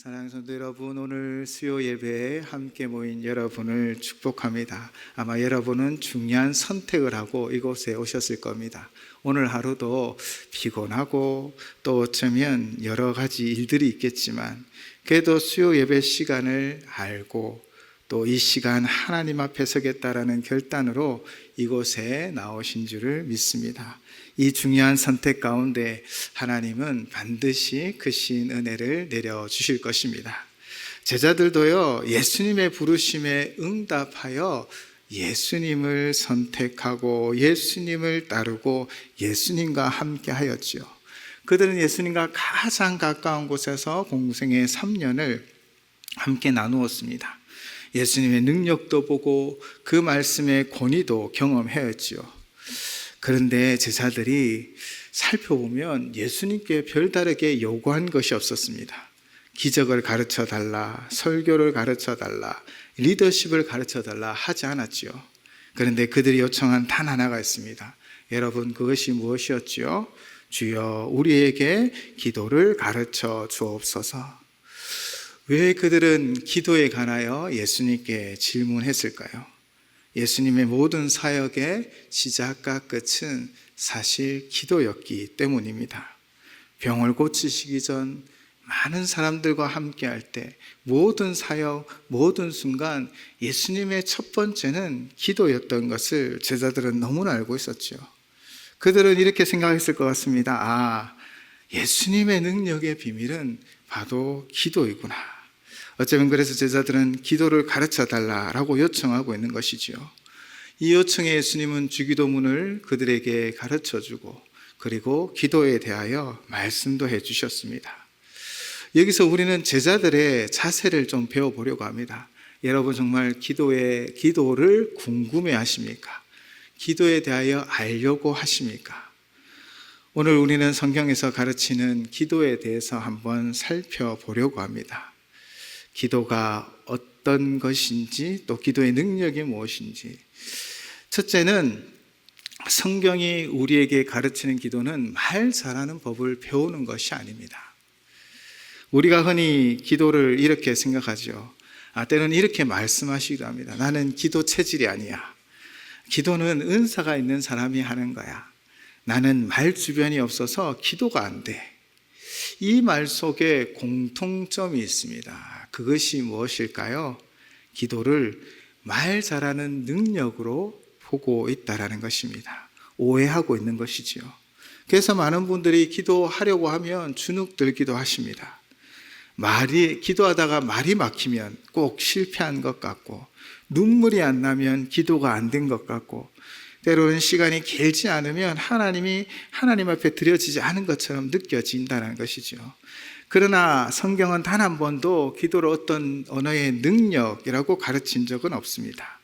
사랑하는 성도 여러분, 오늘 수요 예배에 함께 모인 여러분을 축복합니다. 아마 여러분은 중요한 선택을 하고 이곳에 오셨을 겁니다. 오늘 하루도 피곤하고 또 어쩌면 여러 가지 일들이 있겠지만 그래도 수요 예배 시간을 알고 또 이 시간 하나님 앞에 서겠다라는 결단으로 이곳에 나오신 줄을 믿습니다. 이 중요한 선택 가운데 하나님은 반드시 크신 은혜를 내려주실 것입니다. 제자들도요, 예수님의 부르심에 응답하여 예수님을 선택하고 예수님을 따르고 예수님과 함께 하였지요. 그들은 예수님과 가장 가까운 곳에서 공생의 3년을 함께 나누었습니다. 예수님의 능력도 보고 그 말씀의 권위도 경험하였지요. 그런데 제자들이 살펴보면 예수님께 별다르게 요구한 것이 없었습니다. 기적을 가르쳐 달라, 설교를 가르쳐 달라, 리더십을 가르쳐 달라 하지 않았지요. 그런데 그들이 요청한 단 하나가 있습니다. 여러분, 그것이 무엇이었지요? 주여, 우리에게 기도를 가르쳐 주옵소서. 왜 그들은 기도에 관하여 예수님께 질문했을까요? 예수님의 모든 사역의 시작과 끝은 사실 기도였기 때문입니다. 병을 고치시기 전 많은 사람들과 함께 할 때 모든 사역, 모든 순간 예수님의 첫 번째는 기도였던 것을 제자들은 너무나 알고 있었죠. 그들은 이렇게 생각했을 것 같습니다. 예수님의 능력의 비밀은 바로 기도이구나. 어쩌면 그래서 제자들은 기도를 가르쳐 달라라고 요청하고 있는 것이지요. 이 요청에 예수님은 주기도문을 그들에게 가르쳐 주고 그리고 기도에 대하여 말씀도 해 주셨습니다. 여기서 우리는 제자들의 자세를 좀 배워보려고 합니다. 여러분 정말 기도를 궁금해 하십니까? 기도에 대하여 알려고 하십니까? 오늘 우리는 성경에서 가르치는 기도에 대해서 한번 살펴보려고 합니다. 기도가 어떤 것인지 또 기도의 능력이 무엇인지. 첫째는 성경이 우리에게 가르치는 기도는 말 잘하는 법을 배우는 것이 아닙니다. 우리가 흔히 기도를 이렇게 생각하죠. 때로는 이렇게 말씀하시기도 합니다. 나는 기도 체질이 아니야. 기도는 은사가 있는 사람이 하는 거야. 나는 말 주변이 없어서 기도가 안 돼. 이 말 속에 공통점이 있습니다. 그것이 무엇일까요? 기도를 말 잘하는 능력으로 보고 있다는 것입니다. 오해하고 있는 것이지요. 그래서 많은 분들이 기도하려고 하면 주눅들기도 하십니다. 기도하다가 말이 막히면 꼭 실패한 것 같고, 눈물이 안 나면 기도가 안 된 것 같고, 때로는 시간이 길지 않으면 하나님 앞에 드려지지 않은 것처럼 느껴진다는 것이죠. 그러나 성경은 단 한 번도 기도를 어떤 언어의 능력이라고 가르친 적은 없습니다.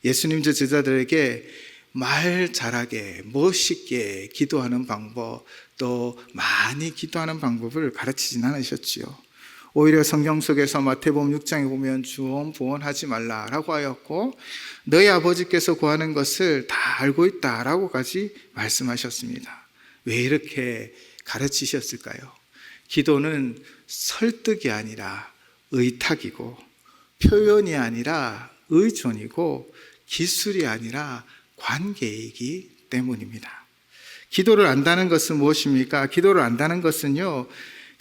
예수님 제자들에게 말 잘하게 멋있게 기도하는 방법, 또 많이 기도하는 방법을 가르치진 않으셨지요. 오히려 성경 속에서 마태복음 6장에 보면 주원 부원하지 말라라고 하였고, 너희 아버지께서 구하는 것을 다 알고 있다라고까지 말씀하셨습니다. 왜 이렇게 가르치셨을까요? 기도는 설득이 아니라 의탁이고, 표현이 아니라 의존이고, 기술이 아니라 관계이기 때문입니다. 기도를 안다는 것은 무엇입니까? 기도를 안다는 것은요,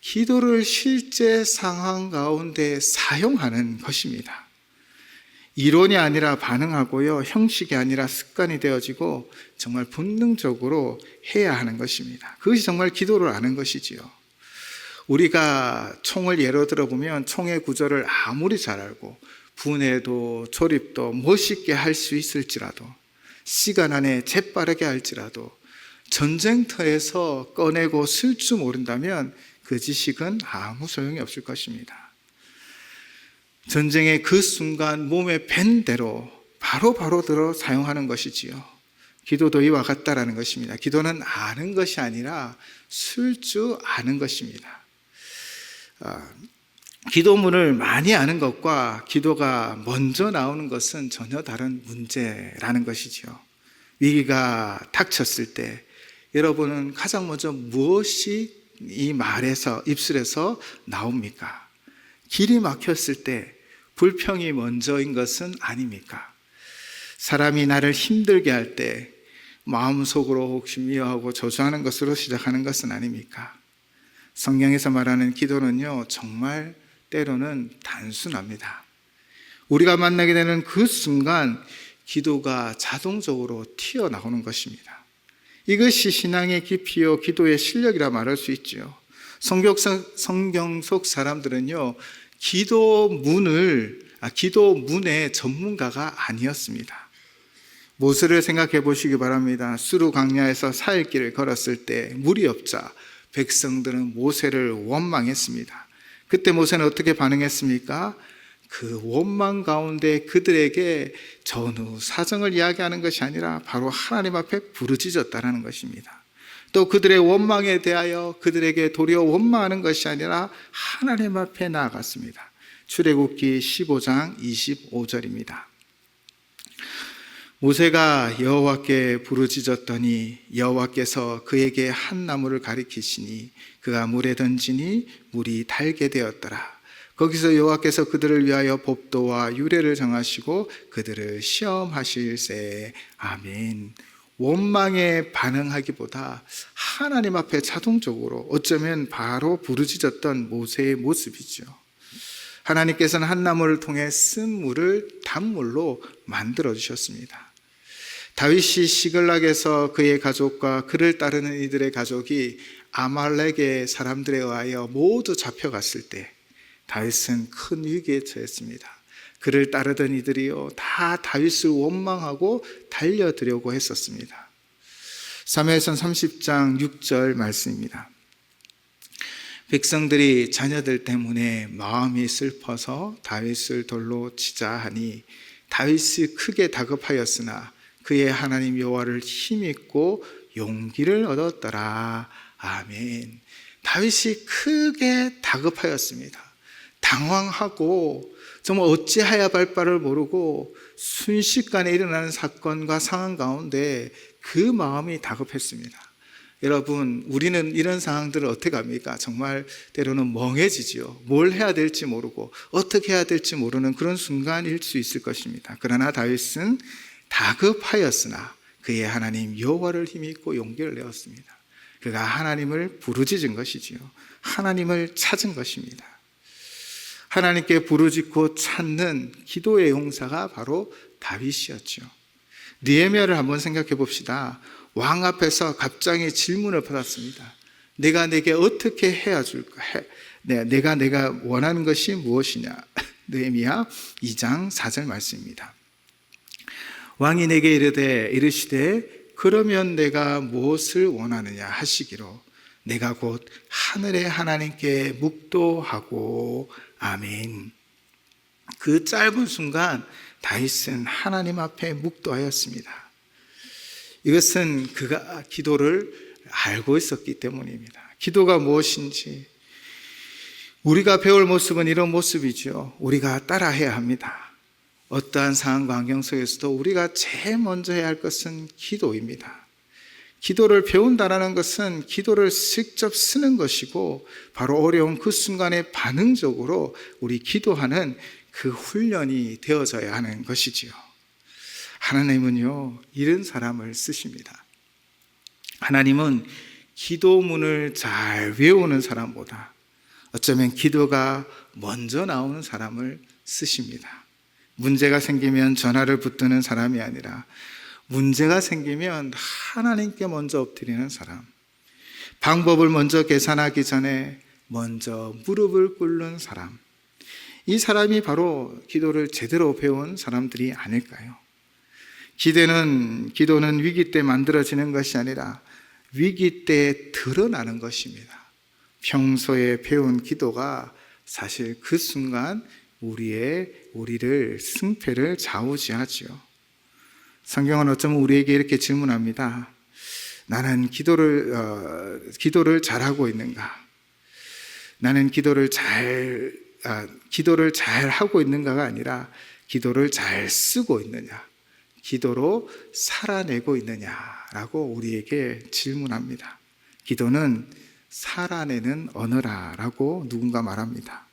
기도를 실제 상황 가운데 사용하는 것입니다. 이론이 아니라 반응하고요, 형식이 아니라 습관이 되어지고 정말 본능적으로 해야 하는 것입니다. 그것이 정말 기도를 아는 것이지요. 우리가 총을 예로 들어보면 총의 구조를 아무리 잘 알고 분해도 조립도 멋있게 할 수 있을지라도, 시간 안에 재빠르게 할지라도 전쟁터에서 꺼내고 쓸 줄 모른다면 그 지식은 아무 소용이 없을 것입니다. 전쟁의 그 순간 몸에 밴 대로 바로 들어 사용하는 것이지요. 기도도 이와 같다라는 것입니다. 기도는 아는 것이 아니라 쓸 줄 아는 것입니다. 기도문을 많이 아는 것과 기도가 먼저 나오는 것은 전혀 다른 문제라는 것이죠. 위기가 닥쳤을 때 여러분은 가장 먼저 무엇이 이 말에서, 입술에서 나옵니까? 길이 막혔을 때 불평이 먼저인 것은 아닙니까? 사람이 나를 힘들게 할 때 마음속으로 혹시 미워하고 저주하는 것으로 시작하는 것은 아닙니까? 성경에서 말하는 기도는요, 정말 때로는 단순합니다. 우리가 만나게 되는 그 순간 기도가 자동적으로 튀어나오는 것입니다. 이것이 신앙의 깊이요 기도의 실력이라 말할 수 있죠. 성경 속 사람들은요, 기도문의 전문가가 아니었습니다. 모세를 생각해 보시기 바랍니다. 수르 광야에서 4일 길을 걸었을 때 물이 없자 백성들은 모세를 원망했습니다. 그때 모세는 어떻게 반응했습니까? 그 원망 가운데 그들에게 전후 사정을 이야기하는 것이 아니라 바로 하나님 앞에 부르짖었다라는 것입니다. 또 그들의 원망에 대하여 그들에게 도리어 원망하는 것이 아니라 하나님 앞에 나아갔습니다. 출애굽기 15장 25절입니다. 모세가 여호와께 부르짖었더니 여호와께서 그에게 한 나무를 가리키시니 그가 물에 던지니 물이 달게 되었더라. 거기서 여호와께서 그들을 위하여 법도와 유례를 정하시고 그들을 시험하실세. 아멘. 원망에 반응하기보다 하나님 앞에 자동적으로 어쩌면 바로 부르짖었던 모세의 모습이죠. 하나님께서는 한 나무를 통해 쓴 물을 단물로 만들어 주셨습니다. 다윗이 시글락에서 그의 가족과 그를 따르는 이들의 가족이 아말렉의 사람들에 의하여 모두 잡혀갔을 때 다윗은 큰 위기에 처했습니다. 그를 따르던 이들이요 다 다윗을 원망하고 달려들려고 했었습니다. 사무엘상 30장 6절 말씀입니다. 백성들이 자녀들 때문에 마음이 슬퍼서 다윗을 돌로 치자 하니 다윗이 크게 다급하였으나 그의 하나님 여호와를 힘입고 용기를 얻었더라. 아멘. 다윗이 크게 다급하였습니다. 당황하고 정말 어찌하야 할 바를 모르고 순식간에 일어나는 사건과 상황 가운데 그 마음이 다급했습니다. 여러분, 우리는 이런 상황들을 어떻게 합니까? 정말 때로는 멍해지지요. 뭘 해야 될지 모르고 어떻게 해야 될지 모르는 그런 순간일 수 있을 것입니다. 그러나 다윗은 다급하였으나 그의 하나님 여호와를 힘입고 용기를 내었습니다. 그가 하나님을 부르짖은 것이지요. 하나님을 찾은 것입니다. 하나님께 부르짖고 찾는 기도의 용사가 바로 다윗이었죠. 느헤미야를 한번 생각해 봅시다. 왕 앞에서 갑자기 질문을 받았습니다. 내가 내게 어떻게 해야 줄까? 내가 원하는 것이 무엇이냐? 느헤미야 2장 4절 말씀입니다. 왕이 내게 이르시되 그러면 내가 무엇을 원하느냐 하시기로 내가 곧 하늘의 하나님께 묵도하고 아멘. 그 짧은 순간 다윗은 하나님 앞에 묵도하였습니다. 이것은 그가 기도를 알고 있었기 때문입니다. 기도가 무엇인지 우리가 배울 모습은 이런 모습이죠. 우리가 따라해야 합니다. 어떠한 상황과 환경 속에서도 우리가 제일 먼저 해야 할 것은 기도입니다. 기도를 배운다는 것은 기도를 직접 쓰는 것이고 바로 어려운 그 순간에 반응적으로 우리 기도하는 그 훈련이 되어져야 하는 것이지요. 하나님은요, 이런 사람을 쓰십니다. 하나님은 기도문을 잘 외우는 사람보다 어쩌면 기도가 먼저 나오는 사람을 쓰십니다. 문제가 생기면 전화를 붙드는 사람이 아니라 문제가 생기면 하나님께 먼저 엎드리는 사람, 방법을 먼저 계산하기 전에 먼저 무릎을 꿇는 사람, 이 사람이 바로 기도를 제대로 배운 사람들이 아닐까요? 기도는 위기 때 만들어지는 것이 아니라 위기 때 드러나는 것입니다. 평소에 배운 기도가 사실 그 순간 우리를 승패를 좌우지하지요. 성경은 어쩌면 우리에게 이렇게 질문합니다. 나는 기도를 잘하고 있는가? 나는 기도를 잘 하고 있는가가 아니라 기도를 잘 쓰고 있느냐? 기도로 살아내고 있느냐라고 우리에게 질문합니다. 기도는 살아내는 언어라라고 누군가 말합니다.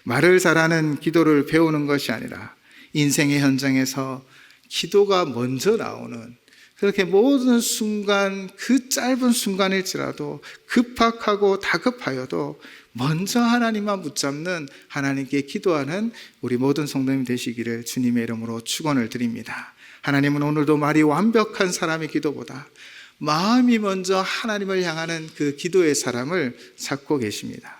말을 잘하는 기도를 배우는 것이 아니라 인생의 현장에서 기도가 먼저 나오는, 그렇게 모든 순간, 그 짧은 순간일지라도 급박하고 다급하여도 먼저 하나님만 붙잡는, 하나님께 기도하는 우리 모든 성도님 되시기를 주님의 이름으로 축원을 드립니다. 하나님은 오늘도 말이 완벽한 사람의 기도보다 마음이 먼저 하나님을 향하는 그 기도의 사람을 찾고 계십니다.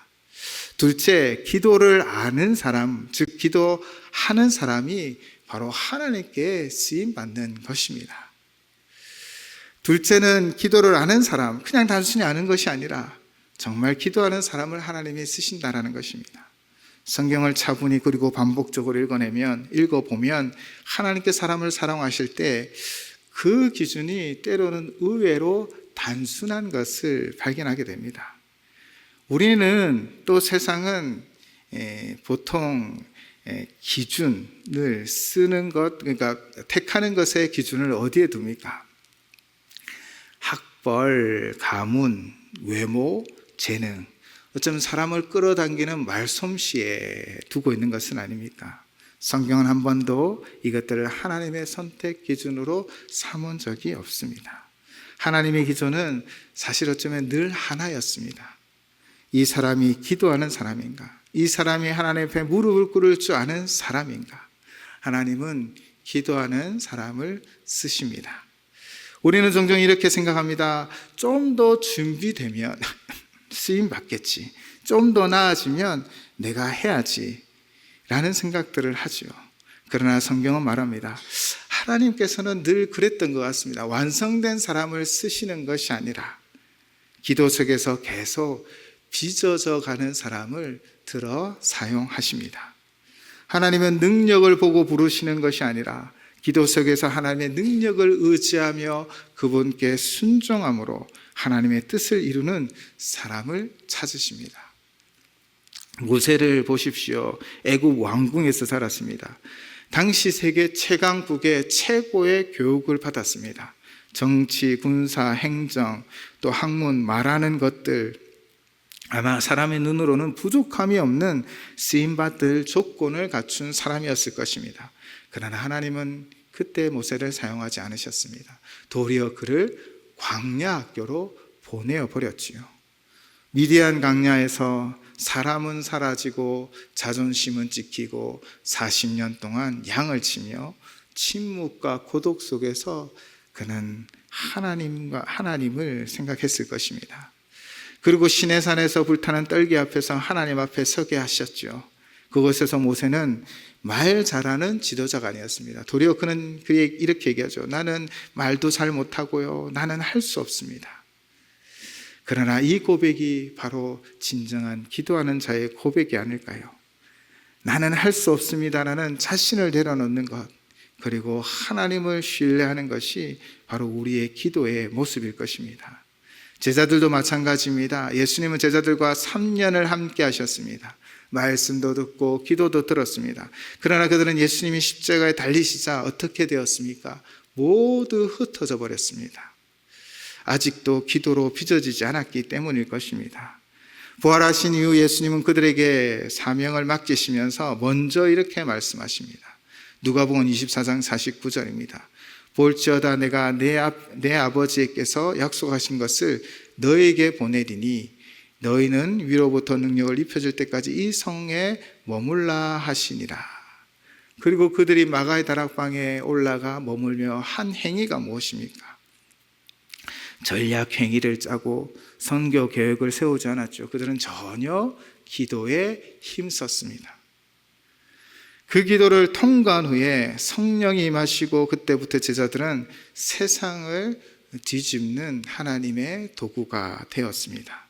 둘째, 기도를 아는 사람, 즉 기도하는 사람이 바로 하나님께 쓰임받는 것입니다. 둘째는 기도를 아는 사람, 그냥 단순히 아는 것이 아니라 정말 기도하는 사람을 하나님이 쓰신다라는 것입니다. 성경을 차분히 그리고 반복적으로 읽어보면 하나님께 사람을 사랑하실 때 그 기준이 때로는 의외로 단순한 것을 발견하게 됩니다. 우리는 또 세상은 보통 기준을 쓰는 것, 그러니까 택하는 것의 기준을 어디에 둡니까? 학벌, 가문, 외모, 재능, 어쩌면 사람을 끌어당기는 말솜씨에 두고 있는 것은 아닙니까? 성경은 한 번도 이것들을 하나님의 선택 기준으로 삼은 적이 없습니다. 하나님의 기준은 사실 어쩌면 늘 하나였습니다. 이 사람이 기도하는 사람인가? 이 사람이 하나님 앞에 무릎을 꿇을 줄 아는 사람인가? 하나님은 기도하는 사람을 쓰십니다. 우리는 종종 이렇게 생각합니다. 좀 더 준비되면 쓰임 받겠지. 좀 더 나아지면 내가 해야지 라는 생각들을 하죠. 그러나 성경은 말합니다. 하나님께서는 늘 그랬던 것 같습니다. 완성된 사람을 쓰시는 것이 아니라 기도 속에서 계속 빚어져 가는 사람을 들어 사용하십니다. 하나님은 능력을 보고 부르시는 것이 아니라 기도 속에서 하나님의 능력을 의지하며 그분께 순종함으로 하나님의 뜻을 이루는 사람을 찾으십니다. 모세를 보십시오. 애굽 왕궁에서 살았습니다. 당시 세계 최강국의 최고의 교육을 받았습니다. 정치, 군사, 행정, 또 학문, 말하는 것들, 아마 사람의 눈으로는 부족함이 없는 쓰임받을 조건을 갖춘 사람이었을 것입니다. 그러나 하나님은 그때 모세를 사용하지 않으셨습니다. 도리어 그를 광야 학교로 보내어 버렸지요. 미디안 광야에서 사람은 사라지고 자존심은 지키고 40년 동안 양을 치며 침묵과 고독 속에서 그는 하나님을 생각했을 것입니다. 그리고 시내산에서 불타는 떨기 앞에서 하나님 앞에 서게 하셨죠. 그곳에서 모세는 말 잘하는 지도자가 아니었습니다. 도리어 그는 이렇게 얘기하죠. 나는 말도 잘 못하고요. 나는 할 수 없습니다. 그러나 이 고백이 바로 진정한 기도하는 자의 고백이 아닐까요? 나는 할 수 없습니다라는 자신을 내려놓는 것, 그리고 하나님을 신뢰하는 것이 바로 우리의 기도의 모습일 것입니다. 제자들도 마찬가지입니다. 예수님은 제자들과 3년을 함께 하셨습니다. 말씀도 듣고 기도도 들었습니다. 그러나 그들은 예수님이 십자가에 달리시자 어떻게 되었습니까? 모두 흩어져 버렸습니다. 아직도 기도로 빚어지지 않았기 때문일 것입니다. 부활하신 이후 예수님은 그들에게 사명을 맡기시면서 먼저 이렇게 말씀하십니다. 누가복음 24장 49절입니다. 볼지어다 내가 내 아버지께서 약속하신 것을 너에게 보내리니 너희는 위로부터 능력을 입혀줄 때까지 이 성에 머물라 하시니라. 그리고 그들이 마가의 다락방에 올라가 머물며 한 행위가 무엇입니까? 전략 행위를 짜고 선교 계획을 세우지 않았죠. 그들은 전혀 기도에 힘썼습니다. 그 기도를 통과한 후에 성령이 임하시고 그때부터 제자들은 세상을 뒤집는 하나님의 도구가 되었습니다.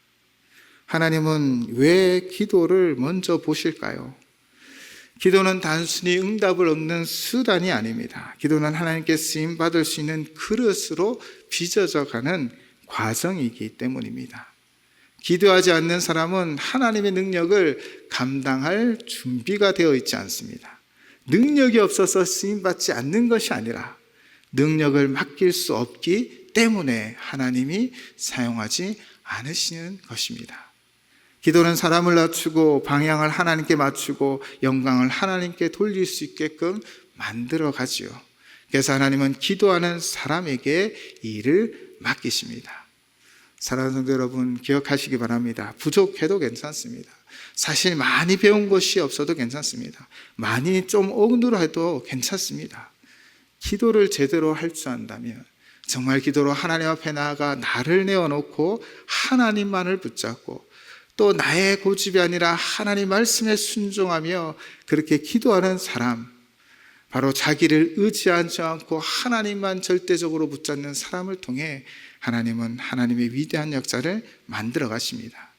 하나님은 왜 기도를 먼저 보실까요? 기도는 단순히 응답을 얻는 수단이 아닙니다. 기도는 하나님께 쓰임받을 수 있는 그릇으로 빚어져 가는 과정이기 때문입니다. 기도하지 않는 사람은 하나님의 능력을 감당할 준비가 되어 있지 않습니다. 능력이 없어서 쓰임받지 않는 것이 아니라 능력을 맡길 수 없기 때문에 하나님이 사용하지 않으시는 것입니다. 기도는 사람을 낮추고 방향을 하나님께 맞추고 영광을 하나님께 돌릴 수 있게끔 만들어 가지요. 그래서 하나님은 기도하는 사람에게 이 일을 맡기십니다. 사랑하는 성도 여러분, 기억하시기 바랍니다. 부족해도 괜찮습니다. 사실 많이 배운 것이 없어도 괜찮습니다. 많이 좀 어눌해도 괜찮습니다. 기도를 제대로 할 줄 안다면, 정말 기도로 하나님 앞에 나아가 나를 내어놓고 하나님만을 붙잡고 또 나의 고집이 아니라 하나님 말씀에 순종하며 그렇게 기도하는 사람, 바로 자기를 의지하지 않고 하나님만 절대적으로 붙잡는 사람을 통해 하나님은 하나님의 위대한 역사를 만들어 가십니다.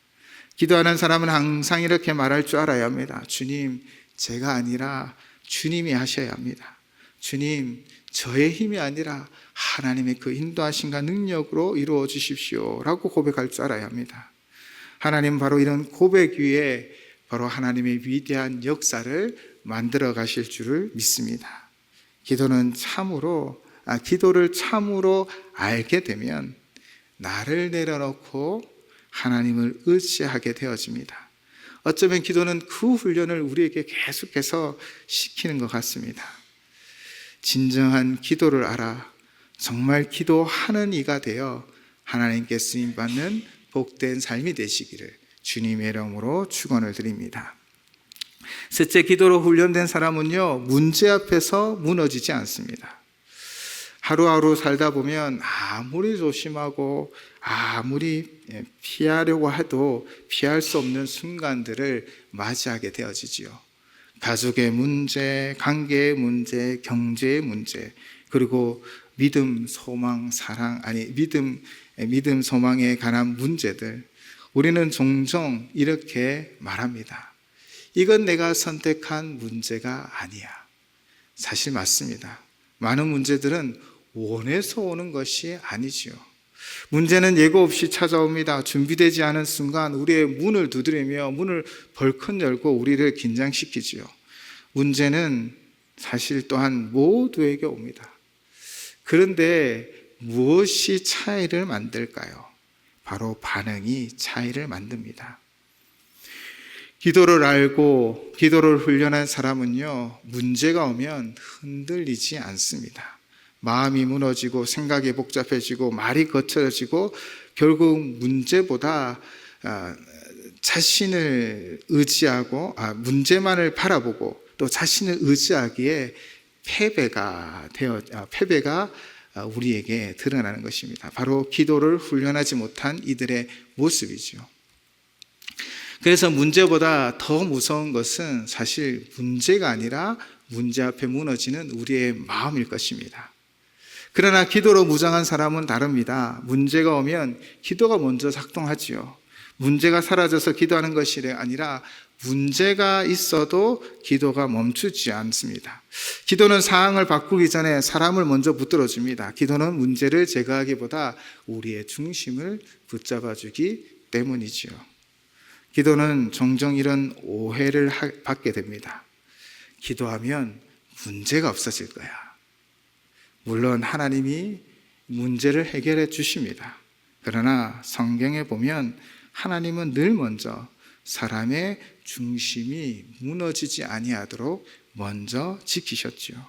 기도하는 사람은 항상 이렇게 말할 줄 알아야 합니다. 주님, 제가 아니라 주님이 하셔야 합니다. 주님, 저의 힘이 아니라 하나님의 그 인도하심과 능력으로 이루어 주십시오 라고 고백할 줄 알아야 합니다. 하나님 바로 이런 고백 위에 바로 하나님의 위대한 역사를 만들어 가실 줄을 믿습니다. 기도를 참으로 알게 되면 나를 내려놓고 하나님을 의지하게 되어집니다. 어쩌면 기도는 그 훈련을 우리에게 계속해서 시키는 것 같습니다. 진정한 기도를 알아 정말 기도하는 이가 되어 하나님께 쓰임받는 복된 삶이 되시기를 주님의 이름으로 축원을 드립니다. 셋째, 기도로 훈련된 사람은요, 문제 앞에서 무너지지 않습니다. 하루하루 살다 보면 아무리 조심하고 아무리 피하려고 해도 피할 수 없는 순간들을 맞이하게 되어지지요. 가족의 문제, 관계의 문제, 경제의 문제, 그리고 믿음, 소망, 사랑, 믿음, 소망에 관한 문제들, 우리는 종종 이렇게 말합니다. 이건 내가 선택한 문제가 아니야. 사실 맞습니다. 많은 문제들은 원해서 오는 것이 아니지요. 문제는 예고 없이 찾아옵니다. 준비되지 않은 순간 우리의 문을 두드리며 문을 벌컥 열고 우리를 긴장시키지요. 문제는 사실 또한 모두에게 옵니다. 그런데 무엇이 차이를 만들까요? 바로 반응이 차이를 만듭니다. 기도를 알고 기도를 훈련한 사람은요, 문제가 오면 흔들리지 않습니다. 마음이 무너지고 생각이 복잡해지고 말이 거칠어지고 결국 문제보다 자신을 의지하고 문제만을 바라보고 또 자신을 의지하기에 패배가 우리에게 드러나는 것입니다. 바로 기도를 훈련하지 못한 이들의 모습이죠. 그래서 문제보다 더 무서운 것은 사실 문제가 아니라 문제 앞에 무너지는 우리의 마음일 것입니다. 그러나 기도로 무장한 사람은 다릅니다. 문제가 오면 기도가 먼저 작동하지요. 문제가 사라져서 기도하는 것이 아니라 문제가 있어도 기도가 멈추지 않습니다. 기도는 상황을 바꾸기 전에 사람을 먼저 붙들어줍니다. 기도는 문제를 제거하기보다 우리의 중심을 붙잡아주기 때문이지요. 기도는 종종 이런 오해를 받게 됩니다. 기도하면 문제가 없어질 거야. 물론 하나님이 문제를 해결해 주십니다. 그러나 성경에 보면 하나님은 늘 먼저 사람의 중심이 무너지지 아니하도록 먼저 지키셨지요.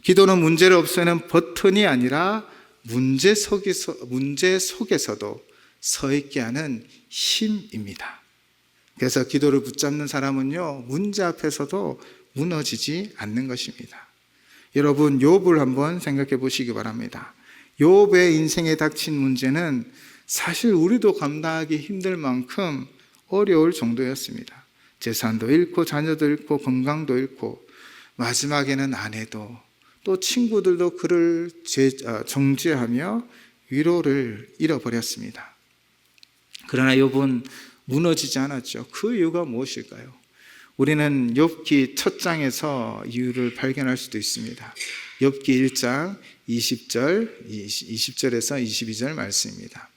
기도는 문제를 없애는 버튼이 아니라 문제 속에서도 서 있게 하는 힘입니다. 그래서 기도를 붙잡는 사람은요, 문제 앞에서도 무너지지 않는 것입니다. 여러분, 욥을 한번 생각해 보시기 바랍니다. 욥의 인생에 닥친 문제는 사실 우리도 감당하기 힘들 만큼 어려울 정도였습니다. 재산도 잃고 자녀도 잃고 건강도 잃고 마지막에는 아내도 또 친구들도 그를 정죄하며 위로를 잃어버렸습니다. 그러나 욥은 무너지지 않았죠. 그 이유가 무엇일까요? 우리는 욥기 첫 장에서 이유를 발견할 수도 있습니다. 욥기 1장 20절에서 22절 말씀입니다.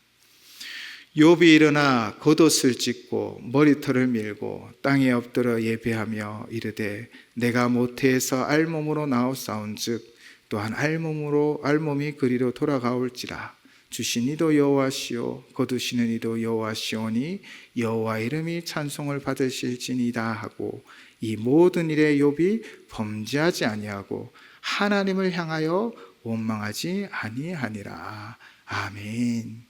욥이 일어나 겉옷을 찢고 머리털을 밀고 땅에 엎드려 예배하며 이르되 내가 모태에서 알몸으로 나옵사온즉 또한 알몸이 그리로 돌아가올지라 주신 이도 여호와시오 거두시는 이도 여호와시오니 여호와 이름이 찬송을 받으실지니이다 하고 이 모든 일에 욥이 범죄하지 아니하고 하나님을 향하여 원망하지 아니하니라. 아멘.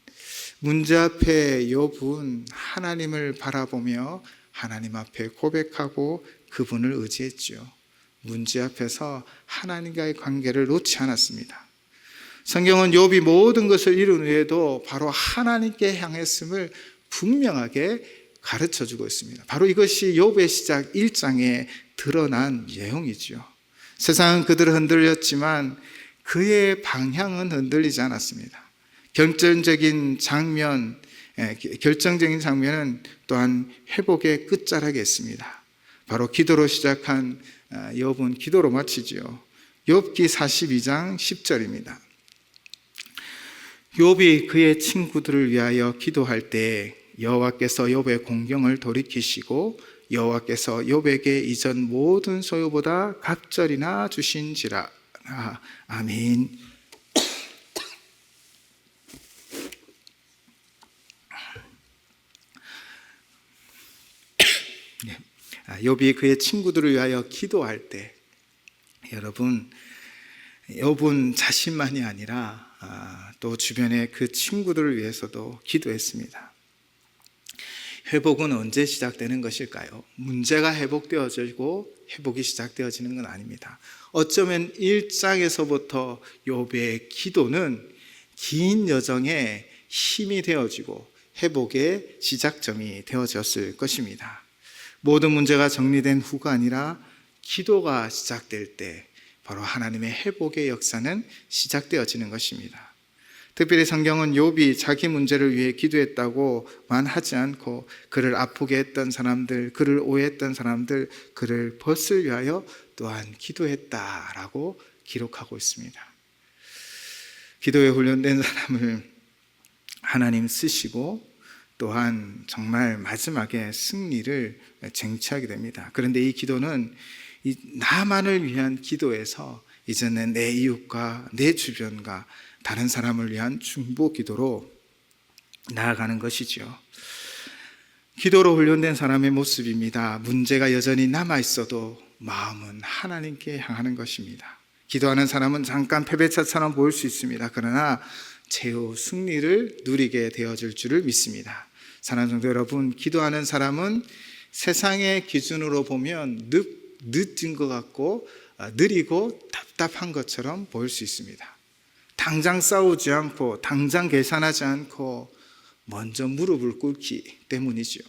문제 앞에 욥은 하나님을 바라보며 하나님 앞에 고백하고 그분을 의지했죠. 문제 앞에서 하나님과의 관계를 놓지 않았습니다. 성경은 욥이 모든 것을 이룬 후에도 바로 하나님께 향했음을 분명하게 가르쳐주고 있습니다. 바로 이것이 욥의 시작 1장에 드러난 내용이죠. 세상은 그들을 흔들렸지만 그의 방향은 흔들리지 않았습니다. 결정적인 장면은 또한 회복의 끝자락에 있습니다. 바로 기도로 시작한 욥은 기도로 마치죠. 욥기 42장 10절입니다. 욥이 그의 친구들을 위하여 기도할 때 여호와께서 욥의 공경을 돌이키시고 여호와께서 욥에게 이전 모든 소유보다 갑절이나 주신지라. 아멘. 욥이 그의 친구들을 위하여 기도할 때 여러분 욥은 자신만이 아니라 또 주변의 그 친구들을 위해서도 기도했습니다. 회복은 언제 시작되는 것일까요? 문제가 회복되어지고 회복이 시작되어지는 건 아닙니다. 어쩌면 1장에서부터 욥의 기도는 긴 여정에 힘이 되어지고 회복의 시작점이 되어졌을 것입니다. 모든 문제가 정리된 후가 아니라 기도가 시작될 때 바로 하나님의 회복의 역사는 시작되어지는 것입니다. 특별히 성경은 욥이 자기 문제를 위해 기도했다고만 하지 않고 그를 아프게 했던 사람들, 그를 오해했던 사람들, 그를 벗을 위하여 또한 기도했다라고 기록하고 있습니다. 기도에 훈련된 사람을 하나님 쓰시고 또한 정말 마지막에 승리를 쟁취하게 됩니다. 그런데 이 기도는 나만을 위한 기도에서 이제는 내 이웃과 내 주변과 다른 사람을 위한 중보 기도로 나아가는 것이죠. 기도로 훈련된 사람의 모습입니다. 문제가 여전히 남아있어도 마음은 하나님께 향하는 것입니다. 기도하는 사람은 잠깐 패배차처럼 보일 수 있습니다. 그러나 최후 승리를 누리게 되어질 줄을 믿습니다. 사랑하는 성도 여러분, 기도하는 사람은 세상의 기준으로 보면 늦은 것 같고 느리고 답답한 것처럼 보일 수 있습니다. 당장 싸우지 않고 당장 계산하지 않고 먼저 무릎을 꿇기 때문이죠.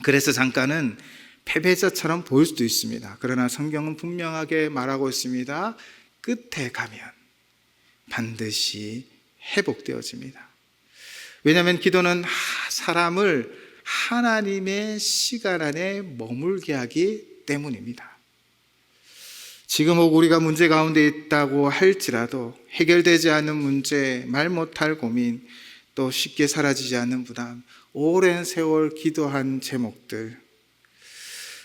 그래서 잠깐은 패배자처럼 보일 수도 있습니다. 그러나 성경은 분명하게 말하고 있습니다. 끝에 가면 반드시 회복되어집니다. 왜냐하면 기도는 사람을 하나님의 시간 안에 머물게 하기 때문입니다. 지금 혹 우리가 문제 가운데 있다고 할지라도 해결되지 않은 문제, 말 못할 고민, 또 쉽게 사라지지 않는 부담, 오랜 세월 기도한 제목들,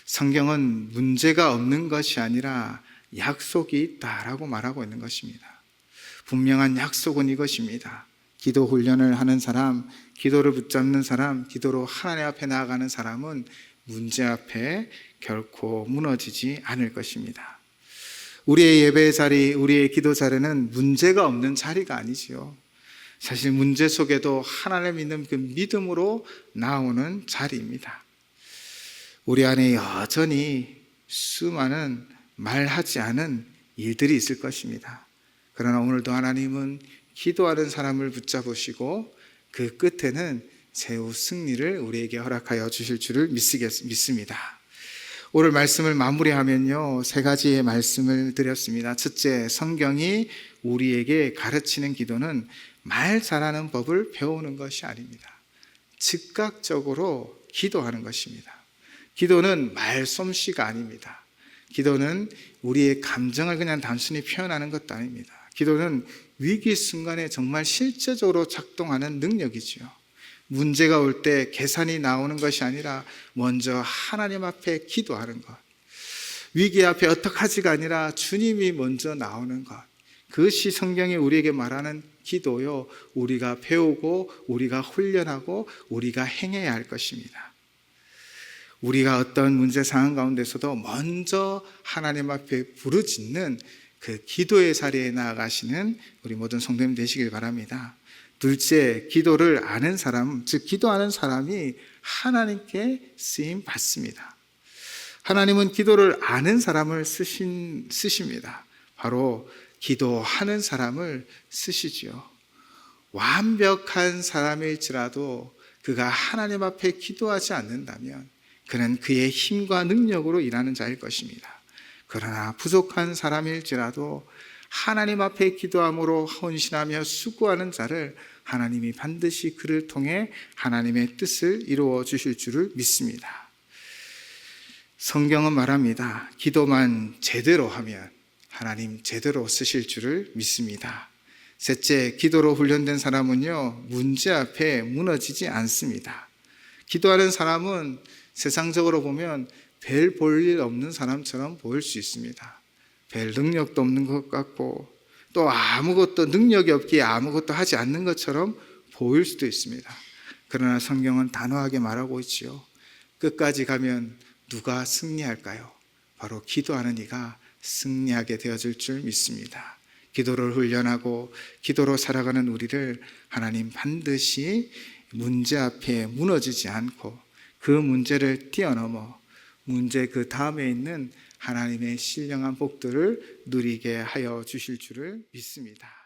성경은 문제가 없는 것이 아니라 약속이 있다라고 말하고 있는 것입니다. 분명한 약속은 이것입니다. 기도 훈련을 하는 사람, 기도를 붙잡는 사람, 기도로 하나님 앞에 나아가는 사람은 문제 앞에 결코 무너지지 않을 것입니다. 우리의 예배 자리, 우리의 기도 자리는 문제가 없는 자리가 아니지요. 사실 문제 속에도 하나님을 믿는 그 믿음으로 나오는 자리입니다. 우리 안에 여전히 수많은 말하지 않은 일들이 있을 것입니다. 그러나 오늘도 하나님은 기도하는 사람을 붙잡으시고 그 끝에는 최후 승리를 우리에게 허락하여 주실 줄을 믿습니다. 오늘 말씀을 마무리하면요, 3가지의 말씀을 드렸습니다. 첫째, 성경이 우리에게 가르치는 기도는 말 잘하는 법을 배우는 것이 아닙니다. 즉각적으로 기도하는 것입니다. 기도는 말솜씨가 아닙니다. 기도는 우리의 감정을 그냥 단순히 표현하는 것도 아닙니다. 기도는 위기 순간에 정말 실제적으로 작동하는 능력이지요. 문제가 올 때 계산이 나오는 것이 아니라 먼저 하나님 앞에 기도하는 것. 위기 앞에 어떡하지가 아니라 주님이 먼저 나오는 것. 그것이 성경이 우리에게 말하는 기도요, 우리가 배우고 우리가 훈련하고 우리가 행해야 할 것입니다. 우리가 어떤 문제 상황 가운데서도 먼저 하나님 앞에 부르짖는 그 기도의 자리에 나아가시는 우리 모든 성도님 되시길 바랍니다. 둘째, 기도를 아는 사람, 즉 기도하는 사람이 하나님께 쓰임 받습니다. 하나님은 기도를 아는 사람을 쓰십니다. 바로 기도하는 사람을 쓰시지요. 완벽한 사람일지라도 그가 하나님 앞에 기도하지 않는다면 그는 그의 힘과 능력으로 일하는 자일 것입니다. 그러나 부족한 사람일지라도 하나님 앞에 기도함으로 헌신하며 수고하는 자를 하나님이 반드시 그를 통해 하나님의 뜻을 이루어 주실 줄을 믿습니다. 성경은 말합니다. 기도만 제대로 하면 하나님 제대로 쓰실 줄을 믿습니다. 셋째, 기도로 훈련된 사람은요, 문제 앞에 무너지지 않습니다. 기도하는 사람은 세상적으로 보면 별 볼 일 없는 사람처럼 보일 수 있습니다. 별 능력도 없는 것 같고 또 아무것도 능력이 없기에 아무것도 하지 않는 것처럼 보일 수도 있습니다. 그러나 성경은 단호하게 말하고 있지요. 끝까지 가면 누가 승리할까요? 바로 기도하는 이가 승리하게 되어질 줄 믿습니다. 기도를 훈련하고 기도로 살아가는 우리를 하나님 반드시 문제 앞에 무너지지 않고 그 문제를 뛰어넘어 문제 그 다음에 있는 하나님의 신령한 복들을 누리게 하여 주실 줄을 믿습니다.